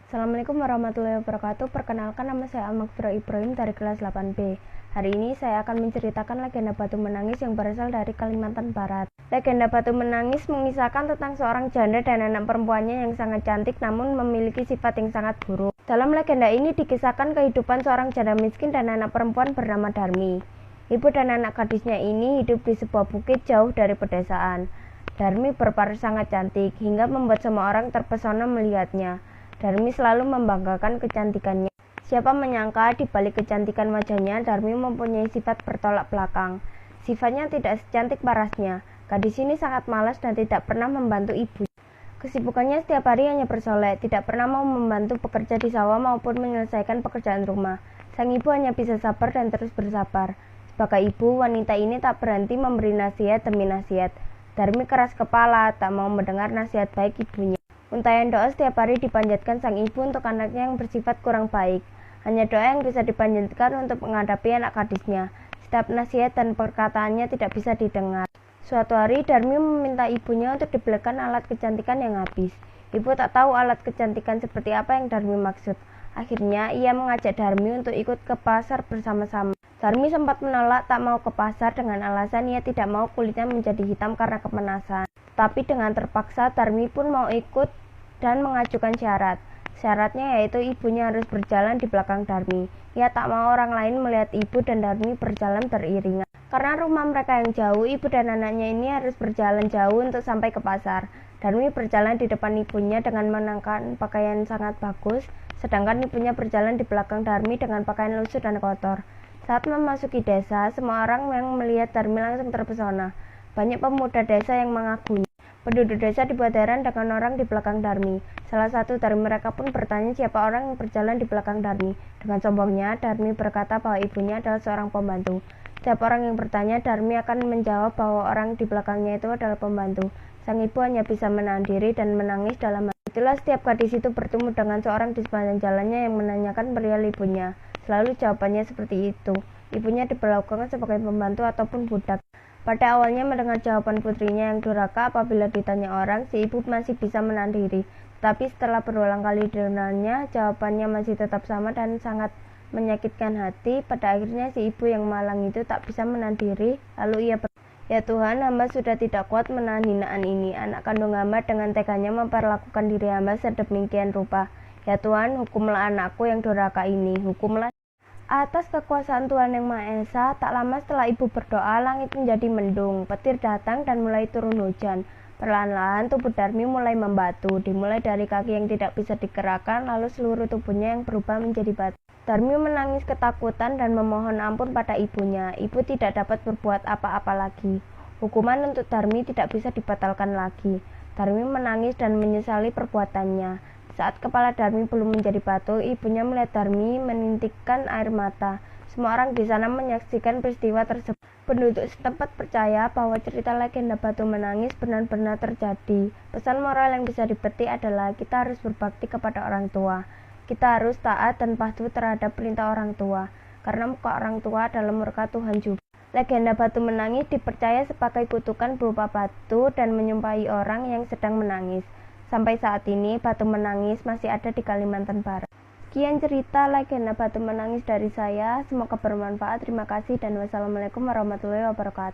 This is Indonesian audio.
Assalamualaikum warahmatullahi wabarakatuh. Perkenalkan, nama saya Al-Maghfirah Ibrahim dari kelas 8B. Hari ini saya akan menceritakan legenda batu menangis yang berasal dari Kalimantan Barat. Legenda batu menangis mengisahkan tentang seorang janda dan anak perempuannya yang sangat cantik namun memiliki sifat yang sangat buruk. Dalam legenda ini dikisahkan kehidupan seorang janda miskin dan anak perempuan bernama Darmi. Ibu dan anak gadisnya ini hidup di sebuah bukit jauh dari pedesaan. Darmi berparas sangat cantik hingga membuat semua orang terpesona melihatnya. Darmi selalu membanggakan kecantikannya. Siapa menyangka di balik kecantikan wajahnya, Darmi mempunyai sifat bertolak belakang. Sifatnya tidak secantik parasnya. Gadis ini sangat malas dan tidak pernah membantu ibu. Kesibukannya setiap hari hanya bersolek, tidak pernah mau membantu bekerja di sawah maupun menyelesaikan pekerjaan rumah. Sang ibu hanya bisa sabar dan terus bersabar. Sebagai ibu, wanita ini tak berhenti memberi nasihat demi nasihat. Darmi keras kepala, tak mau mendengar nasihat baik ibunya. Untayan doa setiap hari dipanjatkan sang ibu untuk anaknya yang bersifat kurang baik. Hanya doa yang bisa dipanjatkan untuk menghadapi anak gadisnya. Setiap nasihat dan perkataannya tidak bisa didengar. Suatu hari Darmi meminta ibunya untuk dibelikan alat kecantikan yang habis. Ibu tak tahu alat kecantikan seperti apa yang Darmi maksud. Akhirnya ia mengajak Darmi untuk ikut ke pasar bersama-sama. Darmi sempat menolak, tak mau ke pasar dengan alasan ia tidak mau kulitnya menjadi hitam karena kepanasan. Tapi dengan terpaksa Darmi pun mau ikut dan mengajukan syarat. Syaratnya yaitu ibunya harus berjalan di belakang Darmi. Ia tak mau orang lain melihat ibu dan Darmi berjalan beriringan. Karena rumah mereka yang jauh, ibu dan anaknya ini harus berjalan jauh untuk sampai ke pasar. Darmi berjalan di depan ibunya dengan mengenakan pakaian sangat bagus, sedangkan ibunya berjalan di belakang Darmi dengan pakaian lusuh dan kotor. Saat memasuki desa, semua orang yang melihat Darmi langsung terpesona. Banyak pemuda desa yang mengagumi. Penduduk desa dibuat heran dengan orang di belakang Darmi. Salah satu dari mereka pun bertanya siapa orang yang berjalan di belakang Darmi. Dengan sombongnya, Darmi berkata bahwa ibunya adalah seorang pembantu. Setiap orang yang bertanya, Darmi akan menjawab bahwa orang di belakangnya itu adalah pembantu. Sang ibu hanya bisa menahan diri dan menangis dalam hati. Itulah setiap gadis itu bertemu dengan seorang di sepanjang jalannya yang menanyakan perihal ibunya. Selalu jawabannya seperti itu. Ibunya diperlakukan sebagai pembantu ataupun budak. Pada awalnya mendengar jawaban putrinya yang durhaka apabila ditanya orang, si ibu masih bisa menahan diri. Tetapi setelah berulang kali ditanya, jawabannya masih tetap sama dan sangat menyakitkan hati. Pada akhirnya si ibu yang malang itu tak bisa menahan diri. Lalu ia "Ya Tuhan, hamba sudah tidak kuat menahan hinaan ini. Anak kandung hamba dengan teganya memperlakukan diri hamba sedemikian rupa. Ya Tuhan, hukumlah anakku yang durhaka ini. Hukumlah." Atas kekuasaan Tuhan Yang Maha Esa, tak lama setelah ibu berdoa, langit menjadi mendung, petir datang dan mulai turun hujan. Perlahan-lahan tubuh Darmi mulai membatu, dimulai dari kaki yang tidak bisa digerakkan, lalu seluruh tubuhnya yang berubah menjadi batu. Darmi menangis ketakutan dan memohon ampun pada ibunya. Ibu tidak dapat berbuat apa-apa lagi. Hukuman untuk Darmi tidak bisa dibatalkan lagi. Darmi menangis dan menyesali perbuatannya. Saat kepala Darmi belum menjadi batu, ibunya melihat Darmi menintikkan air mata. Semua orang di sana menyaksikan peristiwa tersebut. Penduduk setempat percaya bahwa cerita legenda batu menangis benar-benar terjadi. Pesan moral yang bisa dipetik adalah kita harus berbakti kepada orang tua. Kita harus taat dan patuh terhadap perintah orang tua. Karena muka orang tua adalah murka Tuhan juga. Legenda batu menangis dipercaya sebagai kutukan berupa batu dan menyumpahi orang yang sedang menangis. Sampai saat ini, batu menangis masih ada di Kalimantan Barat. Sekian cerita legenda batu menangis dari saya. Semoga bermanfaat. Terima kasih dan wassalamualaikum warahmatullahi wabarakatuh.